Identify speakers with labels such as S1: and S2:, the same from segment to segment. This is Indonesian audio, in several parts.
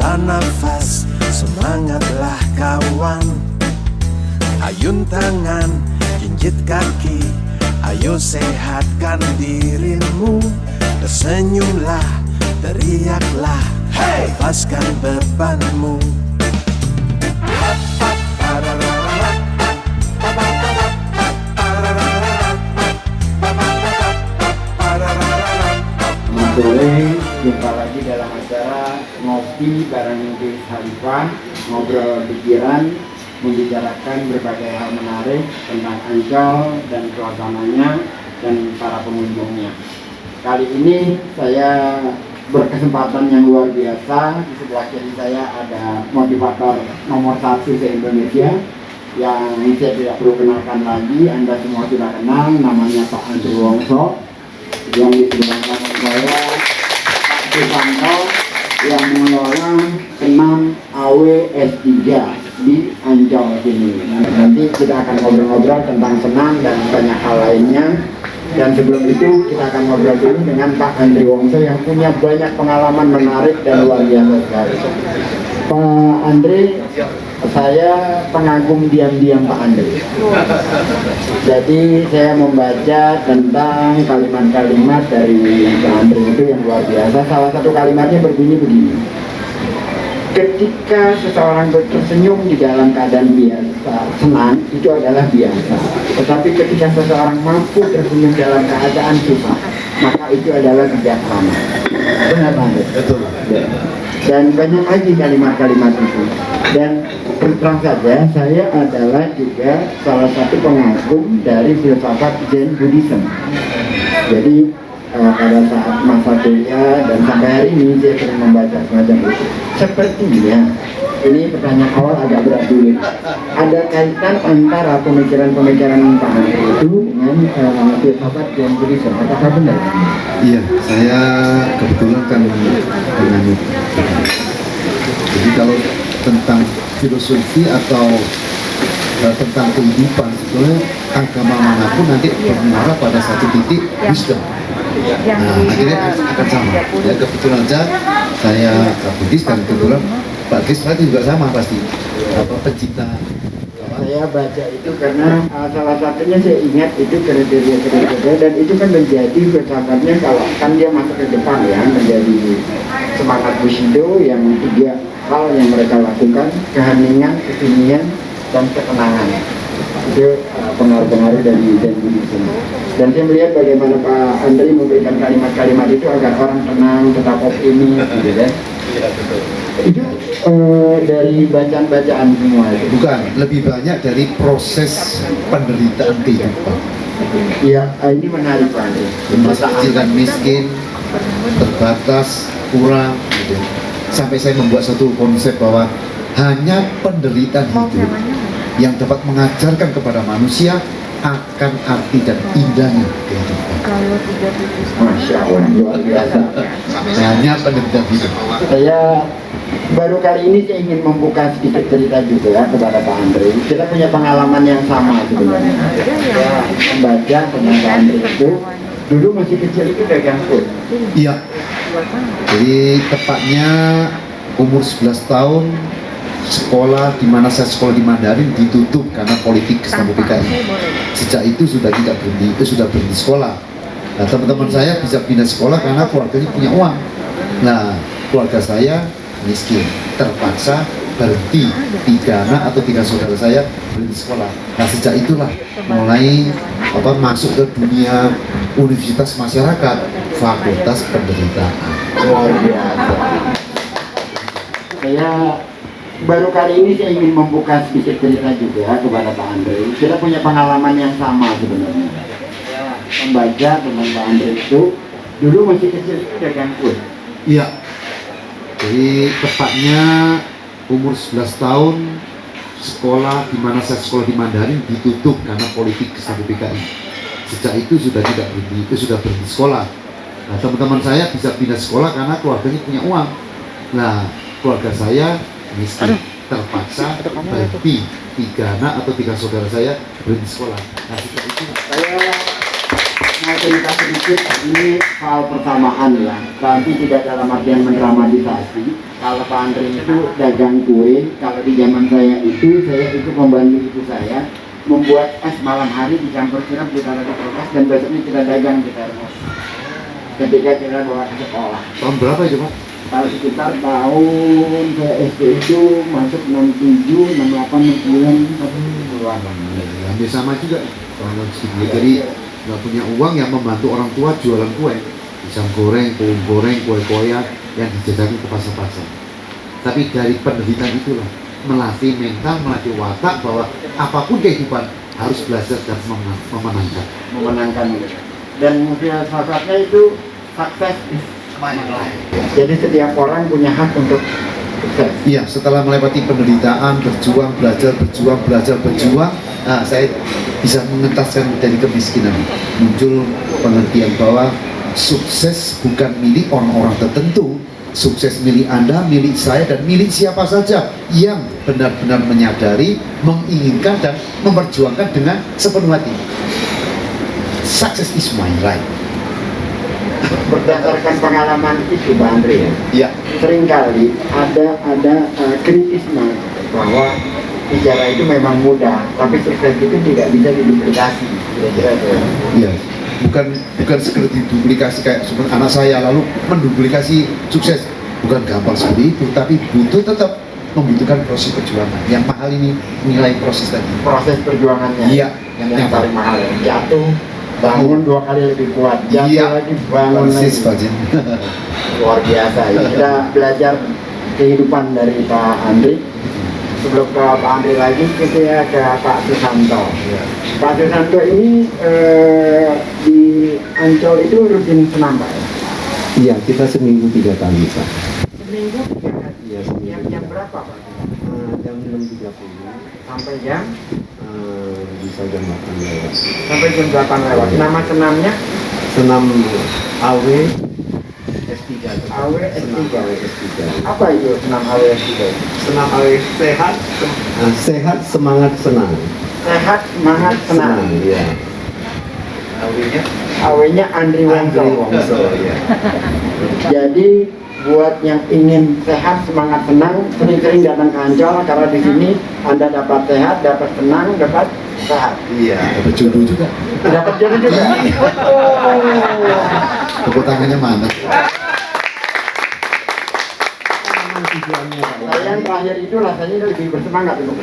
S1: hela nafas, semangatlah kawan. Ayun tangan, jinjit kaki, ayo sehatkan dirimu. Tersenyumlah, teriaklah, lepaskan bebanmu.
S2: Sore, jumpa lagi dalam acara ngopi bareng Idris Halifan, ngobrol pikiran, membicarakan berbagai hal menarik tentang Ancol dan suasananya dan para pengunjungnya. Kali ini saya berkesempatan yang luar biasa. Di sebelah kiri saya ada motivator nomor 1 se-Indonesia yang saya tidak perlu kenalkan lagi, Anda semua sudah kenal, namanya Pak Andri Wongso. Yang di sebelah kanan saya Pak Susanto yang mengelola 6 AW S3 di Ancol sini. Nanti kita akan ngobrol-ngobrol tentang senam dan banyak hal lainnya. Dan sebelum itu kita akan ngobrol dulu dengan Pak Andri Wongso yang punya banyak pengalaman menarik dan luar biasa sekali. Pak Andri, saya pengagum diam-diam Pak Andri. Jadi saya membaca tentang kalimat-kalimat dari Pak Andri itu yang luar biasa. Salah satu kalimatnya berbunyi begini: ketika seseorang tersenyum di dalam keadaan biasa, senang, itu adalah biasa. Tetapi ketika seseorang mampu tersenyum dalam keadaan susah, maka itu adalah bijaksana. Benar banget. Betul. Ya. Dan banyak lagi kalimat-kalimat itu. Dan terus saja, saya adalah juga salah satu pengagum dari filsafat Zen Buddhism. Jadi pada saat masa kuliah dan sampai hari ini saya sering membaca semacam itu. Sepertinya ini pertanyaan awal agak berat dulu. Ada kaitan antara pemikiran-pemikiran Pak Andri itu dengan filsafat Zen Buddhism. Apakah benar?
S3: Iya, saya kebetulan kan menganut. Jadi kalau tentang filosofi atau tentang kehidupan, sebetulnya agama manapun nanti bermuara pada satu titik wisdom. Nah, akhirnya akan sama. Ya, kebetulan aja saya Buddhis dan kebetulan Pak Kris juga sama pasti. Pencipta.
S2: Saya baca itu karena salah satunya saya ingat itu kriteria dan itu kan menjadi filsafatnya kalau kan dia masuk ke Jepang ya, menjadi semangat Bushido yang 3 hal yang mereka lakukan: keheningan, kesunyian, dan ketenangan. Itu pengaruh-pengaruh dari Zen Buddhism. Dan saya melihat bagaimana Pak Andri memberikan kalimat-kalimat itu agar orang tenang, tetap optimis, gitu kan? Iya, betul. Itu dari bacaan-bacaan semua itu?
S3: Bukan, lebih banyak dari proses penderitaan kehidupan.
S2: Iya, ini menarik Pak Andri.
S3: Masa kecil dan miskin, terbatas, kurang, gitu. Sampai saya membuat satu konsep bahwa hanya penderitaan hidup yang dapat mengajarkan kepada manusia akan arti dan indahnya kehidupan.
S2: Masya Allah, luar biasa.
S3: Hanya penderitaan hidup.
S2: Saya baru kali ini saya ingin membuka sedikit cerita juga ya kepada Pak Andri. Kita punya pengalaman yang sama sebenarnya. Saya membaca tentang Pak Andri itu dulu masih kecil itu dagang food.
S3: Iya. Jadi tepatnya umur 11 tahun sekolah di mana saya sekolah di Mandarin ditutup karena politik Islam PKI. Sejak itu sudah tidak berhenti, sudah berhenti sekolah. Nah, teman-teman saya bisa pindah sekolah karena keluarganya punya uang. Nah, keluarga saya miskin, terpaksa berhenti. 3 anak atau 3 saudara saya berhenti sekolah. Nah, sejak itulah mulai masuk ke dunia universitas masyarakat, fakultas penderitaan.
S2: Luar biasa. Saya baru kali ini saya ingin membuka sedikit cerita juga kepada Pak Andri. Kita punya pengalaman yang sama sebenarnya. Membaca tentang Pak Andri itu dulu masih kecil itu dagang food.
S3: Iya. Jadi tepatnya umur 11 tahun sekolah di mana saya sekolah di Mandarin ditutup karena politik Islam PKI. Sejak itu sudah tidak berhenti, sudah berhenti sekolah. Nah, teman-teman saya bisa pindah sekolah karena keluarganya punya uang. Nah, keluarga saya miskin, terpaksa berhenti. 3 anak atau 3 saudara saya berhenti sekolah. Nah, sejak itu
S2: Saya mau cerita sedikit, ini soal persamaan ya, tapi tidak dalam artian mendramatisasi. Kalau Pak Andre itu dagang kue, kalau di zaman saya itu membantu ibu saya membuat es malam hari dicampur sirup ditaruh di kulkas dan besoknya kita dagang di termos. Ketika kita bawa ke sekolah.
S3: Tahun berapa itu Pak?
S2: Kalau sekitar tahun saya SD itu masuk 67, 68, 69,
S3: Hampir sama juga. Tahun segitu. Jadi nggak punya uang yang membantu orang tua jualan kue, pisang goreng, pohon goreng, kue-kuean yang dijajakan ke pasar-pasar. Tapi dari penderitaan itulah melatih mental, melatih watak bahwa apapun kehidupan harus belajar dan memenangkan.
S2: Dan filsafatnya itu sukses is my life. Jadi setiap orang punya hak untuk sukses.
S3: Iya, setelah melewati penderitaan, berjuang, belajar, berjuang, nah, saya bisa mengentaskan dari kemiskinan. Muncul pengertian bahwa sukses bukan milik orang-orang tertentu, sukses milik Anda, milik saya, dan milik siapa saja yang benar-benar menyadari, menginginkan, dan memperjuangkan dengan sepenuh hati. Success is my right.
S2: Berdasarkan pengalaman itu, Pak Andre ya,
S3: Ya,
S2: seringkali ada kritisme bahwa bicara itu memang mudah, tapi sukses itu tidak bisa diduplikasi. Kira-kira itu.
S3: iya. Bukan sekedar diduplikasi kayak seperti anak saya lalu menduplikasi sukses. Bukan gampang seperti itu, tapi butuh tetap membutuhkan proses perjuangan. Yang mahal ini nilai proses tadi.
S2: Proses perjuangannya.
S3: Iya,
S2: Yang paling mahal. Jatuh, bangun 2 kali lebih kuat. Jatuh
S3: Iya,
S2: lagi, bangun
S3: persis,
S2: lagi.
S3: Pak Jen.
S2: Luar biasa. Kita belajar kehidupan dari Pak Andre. Sebelum ke Pak Andre lagi, kita ke Pak Susanto. Pak Susanto ini di Ancol itu rutin senam, Pak ya?
S4: Iya, kita seminggu 3 kali, Pak.
S2: Seminggu 3 kali.
S4: Iya, seminggu.
S2: Jam berapa, Pak?
S4: Jam 6.30
S2: Sampai jam?
S4: Bisa jam 8 lewat.
S2: Sampai jam 8 lewat. Nama senamnya?
S4: Senam AW S3.
S2: AW S3.
S4: Senam AW S3.
S2: Apa itu senam AW S3?
S4: Senam AW sehat, sehat semangat senang.
S2: Sehat, semangat, senang.
S4: Iya.
S2: AW-nya Andri Wongso.
S4: Iya.
S2: Jadi buat yang ingin sehat, semangat, senang, sering-sering datang ke Ancol karena di sini Anda dapat sehat, dapat senang, dapat sehat.
S4: Iya.
S3: Dapat jodoh juga.
S2: Dapat jodoh juga.
S3: Tepuk tangannya mana?
S2: Saya yang terakhir itu rasanya lebih bersemangat untuk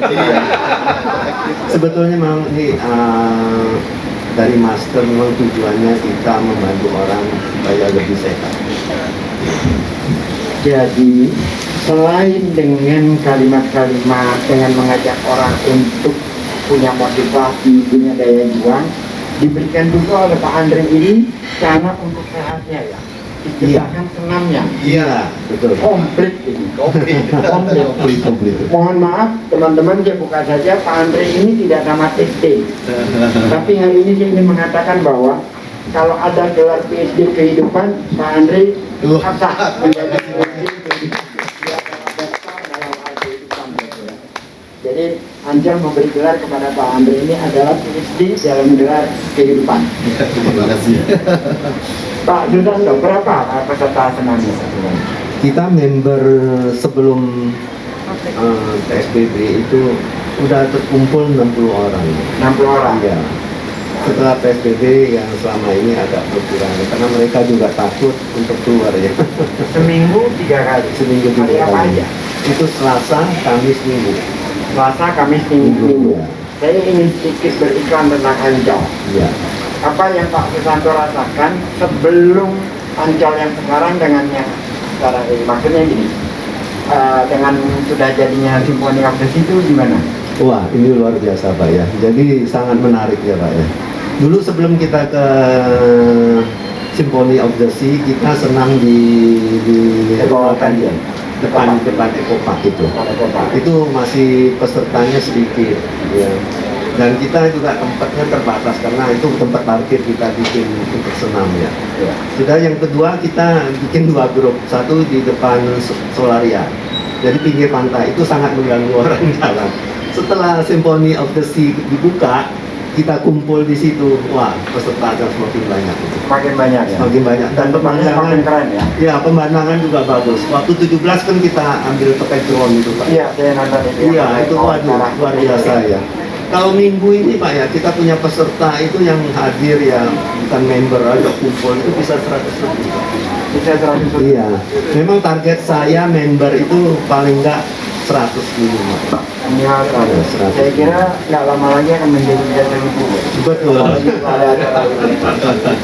S4: Sebetulnya memang ini dari master memang tujuannya kita membantu orang supaya lebih sehat.
S2: Jadi selain dengan kalimat-kalimat dengan mengajak orang untuk punya motivasi, punya daya juang, diberikan juga oleh Pak Andre ini cara untuk sehatnya ya. Istilahkan senamnya.
S4: Iya, betul.
S2: Komplit ini.
S4: Komplit.
S2: Mohon maaf teman-teman, saya buka saja, Pak Andre ini tidak tamat SD. Tapi hari ini saya ingin mengatakan bahwa kalau ada gelar PhD kehidupan, Pak Andre absah menjadi PhD kehidupan. Dia adalah dokter dalam hal kehidupan. Jadi Ancol memberi gelar kepada Pak Andre ini adalah PhD dalam gelar kehidupan.
S3: Terima kasih.
S2: Pak Susanto, berapa peserta senamnya?
S4: Kita member sebelum PSBB itu udah terkumpul 60 orang.
S2: 60 orang.
S4: Ya. Setelah PSBB yang selama ini agak berkurang karena mereka juga takut untuk keluar ya.
S2: Seminggu 3 kali.
S4: Seminggu
S2: Hari
S4: 3
S2: apa
S4: kali.
S2: aja?
S4: Itu Selasa, Kamis, Minggu.
S2: Selasa, Kamis, Minggu.
S4: Ya.
S2: Saya ingin sedikit beriklan tentang Ancol.
S4: Ya.
S2: Apa yang Pak Susanto rasakan sebelum Ancol yang sekarang dengan yang sekarang ini? Maksudnya gini, dengan sudah jadinya Symphony of the Sea itu gimana?
S4: Wah, ini luar biasa Pak ya. Jadi sangat menarik ya Pak ya. Dulu sebelum kita ke Symphony of the Sea, kita senang di depan Eco Park itu. Itu masih pesertanya sedikit ya. Dan kita juga tempatnya terbatas karena itu tempat parkir kita bikin untuk senam ya. Sudah yang kedua kita bikin 2 grup, satu di depan Solaria. Jadi pinggir pantai itu sangat mengganggu orang jalan. Setelah Symphony of the Sea dibuka, kita kumpul di situ, wah peserta akan semakin banyak.
S2: Makin banyak ya.
S4: Semakin banyak. Dan pemandangan,
S2: Makin keren ya.
S4: ya pemandangan juga bagus. Waktu 17 kan kita ambil pakai drone itu Pak.
S2: Iya, saya nonton itu.
S4: Iya, itu waduh, luar biasa ya. Kalau minggu ini Pak ya, kita punya peserta itu yang hadir ya, bukan member aja kumpul itu bisa 100 lebih.
S2: Bisa 100 lebih.
S4: Iya, memang target saya member itu paling enggak 100 minimal.
S2: Ya, saya kira nggak lama lagi akan menjadi 1000.
S4: Betul.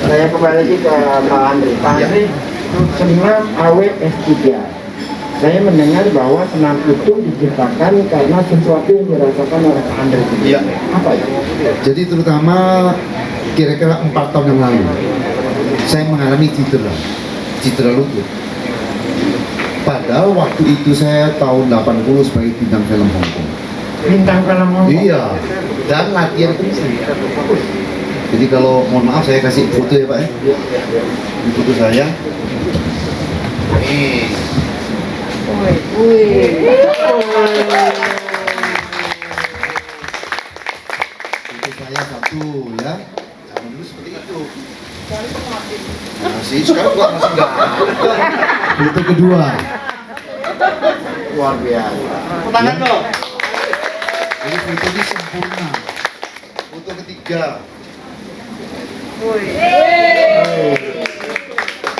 S2: Saya kembali lagi ke Pak Andri. Pak Andri, senam awet S3. Saya mendengar bahwa senam itu diciptakan karena sesuatu yang dirasakan oleh Pak Andri.
S3: Iya.
S2: Apa itu?
S3: Jadi terutama kira-kira 4 tahun yang lalu saya mengalami cedera lutut. Padahal waktu itu saya tahun 80 sebagai bintang film Hongkong.
S2: Bintang film Hongkong?
S3: Iya, dan latihan itu jadi kalau mohon maaf saya kasih foto ya Pak ya. Ini foto saya. Nih. Foto saya satu ya. Jangan dulu seperti itu. Masih sekarang gua masih enggak. Foto kedua.
S2: Luar biasa.
S4: Tangan dong.
S3: Jadi foto ini sempurna. Foto ketiga.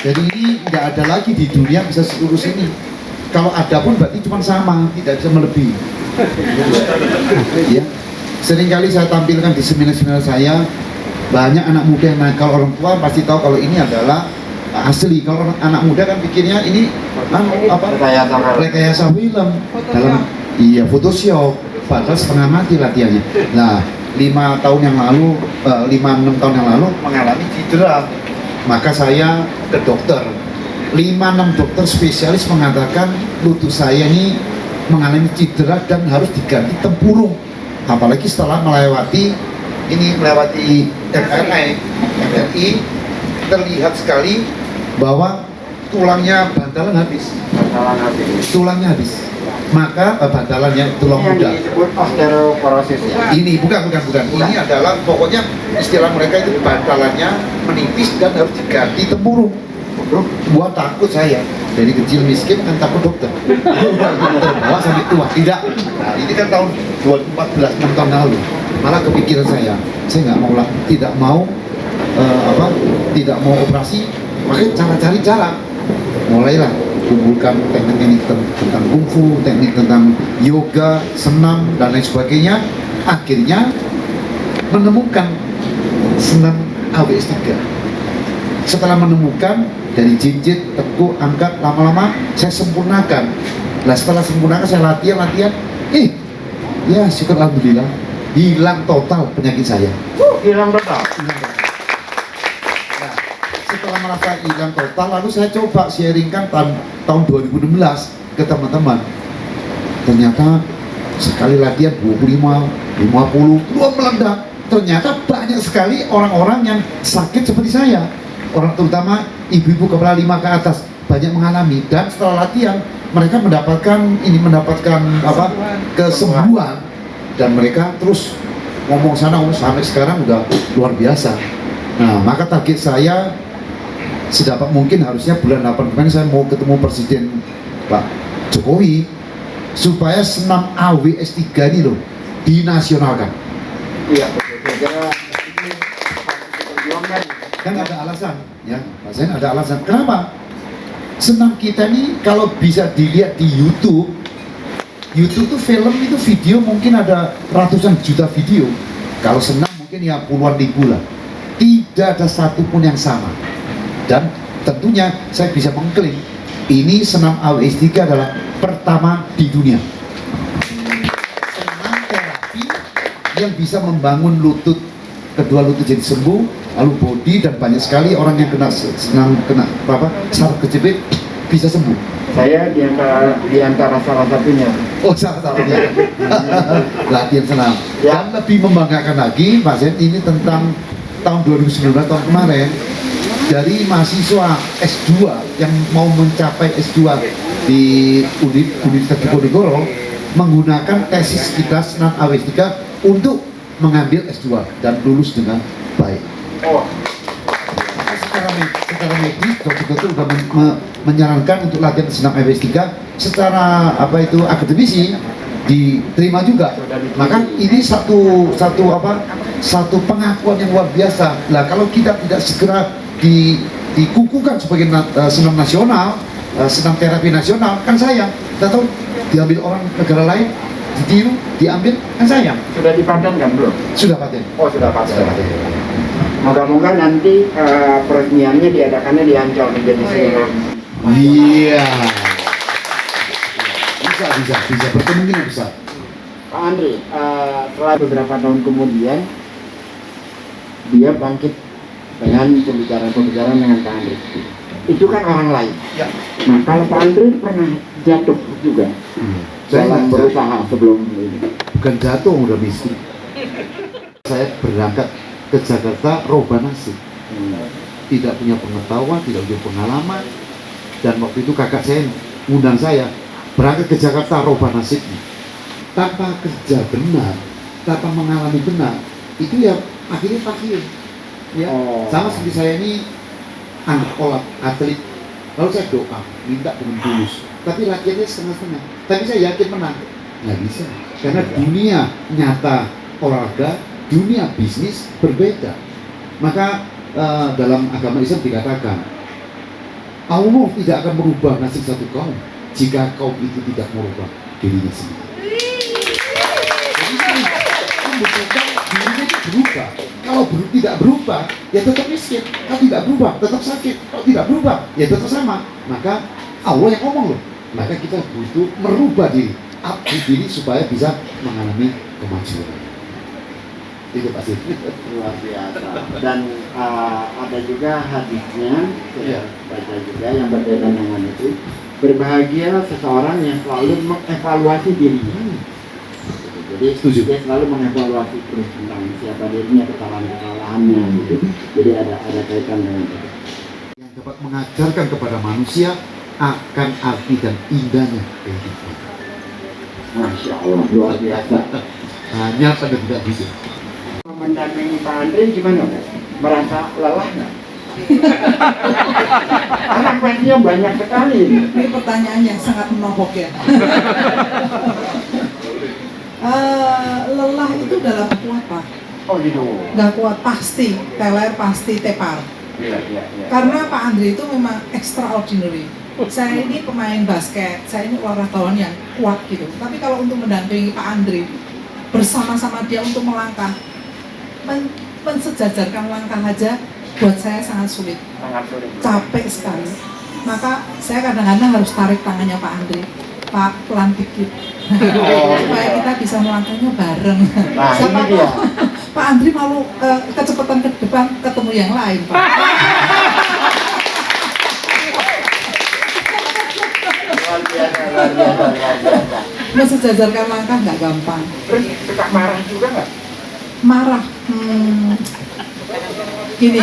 S3: Jadi ini nggak ada lagi di dunia bisa selurus ini. Kalau ada pun berarti cuma sama, tidak bisa melebihi. Ya. Seringkali saya tampilkan di seminar-seminar saya, banyak anak muda yang nakal, orang tua pasti tahu kalau ini adalah asli. Kalau anak muda kan pikirnya ini rekayasa film dalam Photoshop, padahal setengah mati latihannya. Nah, 5 tahun yang lalu, 5-6 tahun yang lalu mengalami cedera, maka saya ke dokter. 5-6 dokter spesialis mengatakan lutut saya ini mengalami cedera dan harus diganti tempurung. Apalagi setelah melewati MRI, terlihat sekali bahwa tulangnya bantalan habis. Tulangnya habis. Maka bantalannya tulang muda.
S2: Yang disebut osteoporosis ya.
S3: Ini bukan. Ini adalah pokoknya istilah mereka itu bantalannya menipis dan harus diganti tempurung. Buat takut saya dari kecil miskin kan takut dokter. Terbawa sampai tua tidak. Nah, ini kan tahun 2014 6 tahun lalu. Malah kepikiran saya nggak mau lah, tidak mau operasi. Makanya cari cara. Mulailah kumpulkan teknik-teknik tentang kungfu, teknik tentang yoga, senam dan lain sebagainya. Akhirnya menemukan senam AWS 3. Setelah menemukan dari jinjit, tekuk, angkat, lama-lama saya sempurnakan. Nah setelah sempurnakan saya latihan, ya syukur alhamdulillah hilang total penyakit saya.
S2: Hilang total.
S3: Nah, setelah merasa hilang total, lalu saya coba sharingkan tahun 2016 ke teman-teman. Ternyata sekali latihan 25, 50, belum meledak. Ternyata banyak sekali orang-orang yang sakit seperti saya. Orang terutama ibu-ibu kepala 5 ke atas banyak mengalami, dan setelah latihan mereka mendapatkan kesembuhan, dan mereka terus ngomong sana sampai sekarang udah luar biasa. Nah, maka target saya sedapat mungkin harusnya bulan 8 kemarin saya mau ketemu Presiden Pak Jokowi supaya senam AWS 3 ini loh dinasionalkan.
S2: Iya,
S3: Kan ada alasan, ya, Pak Zain ada alasan. Kenapa? Senam kita ini kalau bisa dilihat di YouTube tuh film itu video mungkin ada ratusan juta video. Kalau senam mungkin ya puluhan ribu lah. Tidak ada satupun yang sama. Dan tentunya saya bisa mengklaim ini senam AWS 3 adalah pertama di dunia. Senam terapi yang bisa membangun lutut, kedua lutut jadi sembuh, lalu body, dan banyak sekali orang yang kena saraf kejepit bisa sembuh.
S2: Saya di antara salah satunya.
S3: Oh, salah satunya. Latihan senam.
S2: Ya.
S3: Dan lebih membanggakan lagi, Pak Zain, ini tentang tahun 2019 tahun kemarin, dari mahasiswa S2 yang mau mencapai S2 di Universitas Diponegoro menggunakan tesis kita senam AWS 3 untuk mengambil S2 dan lulus dengan baik.
S2: Oh,
S3: Secara medis dokter itu sudah menyarankan untuk latihan senam FS3 secara akademisi diterima juga. Maka ini satu pengakuan yang luar biasa. Lah kalau kita tidak segera dikukuhkan sebagai senam nasional, senam terapi nasional, kan sayang. Kita tahu diambil orang negara lain, ditiru, diambil, kan sayang.
S2: sudah dipatenkan belum?
S3: Sudah paten.
S2: Oh, sudah paten.
S3: Sudah paten.
S2: Moga-moga nanti peresmiannya diadakannya di Ancol menjadi senam.
S3: Iya. Bisa berkemungkinan besar.
S2: Pak Andri, setelah beberapa tahun kemudian dia bangkit dengan pembicaraan dengan Pak Andri. Itu kan orang lain.
S3: Ya.
S2: Nah, kalau Pak Andri pernah jatuh juga dalam berusaha sebelum ini.
S3: Bukan jatuh, udah miskin. Saya berangkat ke Jakarta roba nasib. Tidak punya pengetahuan, tidak punya pengalaman. Dan waktu itu kakak saya undang saya berangkat ke Jakarta roba nasibnya. Tanpa kerja benar, tanpa mengalami benar, itu ya akhirnya fakir. Ya, sama seperti saya ini anak atlet. Lalu saya doa, minta dengan tulus. Tapi latihannya setengah-setengah. Tapi saya yakin menang. Nggak bisa. Karena dunia nyata olahraga, dunia bisnis berbeda. Maka dalam agama Islam dikatakan Allah tidak akan merubah nasib satu kaum jika kaum itu tidak merubah dirinya sendiri. Jadi dirinya itu berubah. Kalau tidak berubah, ya tetap miskin. Kalau tidak berubah, tetap sakit. Kalau tidak berubah, ya tetap sama. Maka Allah yang ngomong loh. Maka kita butuh merubah diri, upgrade diri supaya bisa mengalami kemajuan. Itu pasti
S2: Luar biasa. Dan ada juga hadisnya, saya baca juga yang berkaitan dengan itu. Berbahagia seseorang yang selalu mengevaluasi dirinya. Jadi dia selalu mengevaluasi terus tentang siapa dirinya, kesalahan-kesalahannya gitu. Jadi ada kaitan dengan itu.
S3: yang dapat mengajarkan kepada manusia akan arti dan indahnya kehidupan.
S2: Masya Allah, luar biasa.
S3: Hanya pada tidak bisa.
S2: Mendampingi Pak Andri gimana, Mas? Merasa lelah nggak? Anak fansnya banyak sekali.
S5: Ini pertanyaan yang sangat menohok ya. Lelah itu dalam arti apa?
S2: Oh gitu.
S5: Nggak kuat pasti, teler pasti tepar.
S2: Iya.
S5: Karena Pak Andri itu memang extraordinary. Saya ini pemain basket, saya ini olahragawan yang kuat gitu. Tapi kalau untuk mendampingi Pak Andri, bersama-sama dia untuk melangkah, mensejajarkan langkah aja, buat saya sangat sulit.
S2: Sangat sulit.
S5: Capek sekali. Maka saya kadang-kadang harus tarik tangannya Pak Andri. Pak, pelan dikit. Supaya kita bisa melangkahnya bareng.
S2: Nah,
S5: Siapa
S2: ini dia.
S5: tahu Pak Andri malu kecepatan ke depan ketemu yang lain, Pak.
S2: Luar biasa.
S5: Mensejajarkan langkah nggak gampang.
S2: Terus suka marah juga nggak?
S5: Marah, gini,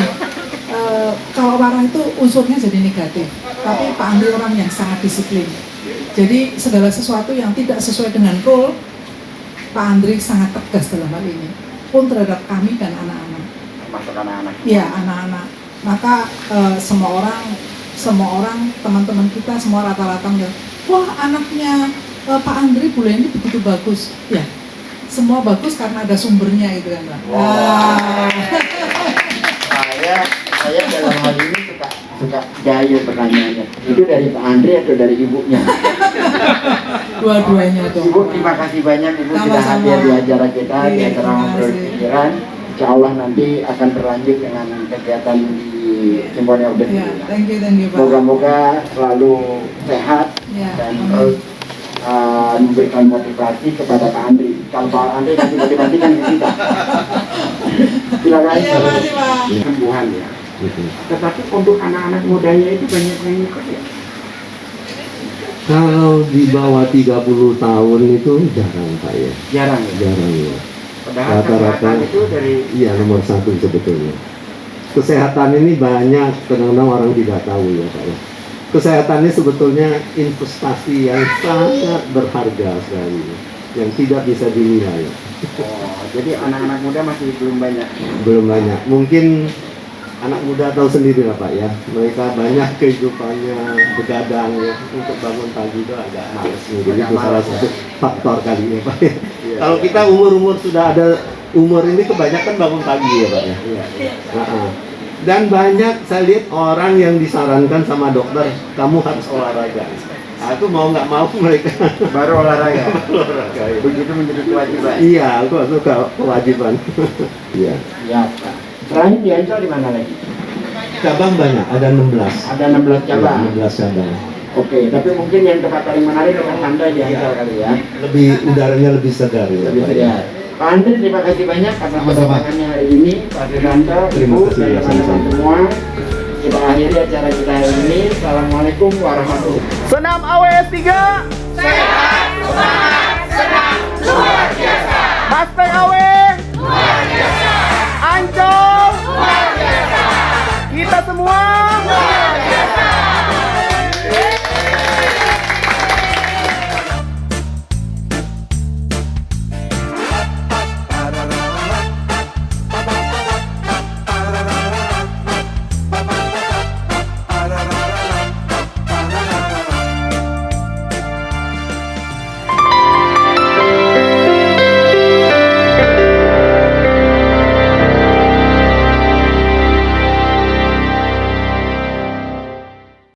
S5: kalau marah itu unsurnya jadi negatif. Tapi Pak Andri orang yang sangat disiplin. Jadi segala sesuatu yang tidak sesuai dengan rule, Pak Andri sangat tegas dalam hal ini. Pun terhadap kami dan anak-anak.
S2: Masuk anak-anak.
S5: Ya, anak-anak. Maka semua orang, teman-teman kita semua rata-rata bilang, wah anaknya Pak Andri bule ini begitu bagus. Ya, semua bagus karena ada sumbernya itu kan, Mbak.
S2: Wow. Saya dalam hal ini suka gaya pertanyaannya. Itu dari Pak Andri atau dari ibunya?
S5: Dua-duanya dong.
S2: Ibu, terima kasih banyak Ibu sudah
S5: Sama-sama.
S2: hadir di acara kita, di
S5: Iya,
S2: acara
S5: terima
S2: ngobrol
S5: kasih.
S2: pikiran. Insya Allah nanti akan berlanjut dengan kegiatan di Simponi of the
S5: Ya,
S2: Sea.
S5: thank you Pak.
S2: Moga-moga selalu sehat
S5: Ya,
S2: dan
S5: amin.
S2: terus memberikan motivasi kepada Pak Andri. Kalau Pak Andri kasih motivasi kan ke kita. Silakan.
S5: Iya, makasih Pak.
S2: Kesembuhan ya.
S4: Gitu.
S2: Tetapi untuk anak-anak mudanya itu banyak yang ikut ya.
S4: Kalau di bawah 30 tahun itu jarang Pak ya,
S2: Jarang ya.
S4: jarang ya.
S2: Padahal
S4: Rata-rata
S2: kesehatan itu dari
S4: iya nomor satu sebetulnya. Kesehatan ini banyak kadang-kadang orang tidak tahu ya Pak ya. Kesehatan ini sebetulnya investasi yang sangat berharga sekali. yang tidak bisa dinilai.
S2: Oh, jadi anak-anak muda masih belum banyak.
S4: Belum banyak. Mungkin anak muda tahu sendiri lah Pak ya. Mereka banyak kehidupannya begadang ya. Untuk bangun pagi itu agak males. Jadi itu salah satu faktor kali ya Pak ya. Kalau kita umur-umur sudah ada umur ini kebanyakan bangun pagi ya Pak ya. Dan banyak saya lihat orang yang disarankan sama dokter, kamu harus olahraga. Aku mau nggak mau mereka
S2: Baru olahraga.
S4: olahraga. Ya.
S2: Begitu menjadi kewajiban.
S4: Iya, aku kewajiban. Iya.
S2: Ya, Pak. Selain di Ancol di mana lagi?
S4: Cabang banyak, ada 16.
S2: Ada 16 cabang.
S4: 16 cabang.
S2: Oke, tapi mungkin yang tempat paling menarik adalah santai di Ancol kali ya.
S4: Lebih udaranya lebih segar ya.
S2: Lebih
S4: Pak.
S2: segar. Pak Andri, terima kasih banyak atas kedatangannya hari ini. Pak Firmanto,
S4: Terima
S2: Ibu,
S4: kasih,
S2: dan
S4: ya,
S2: teman-teman
S4: sama-sama.
S2: semua. Kita akhiri acara kita hari ini. Assalamualaikum warahmatullahi wabarakatuh.
S1: Senam AWS 3 sehat.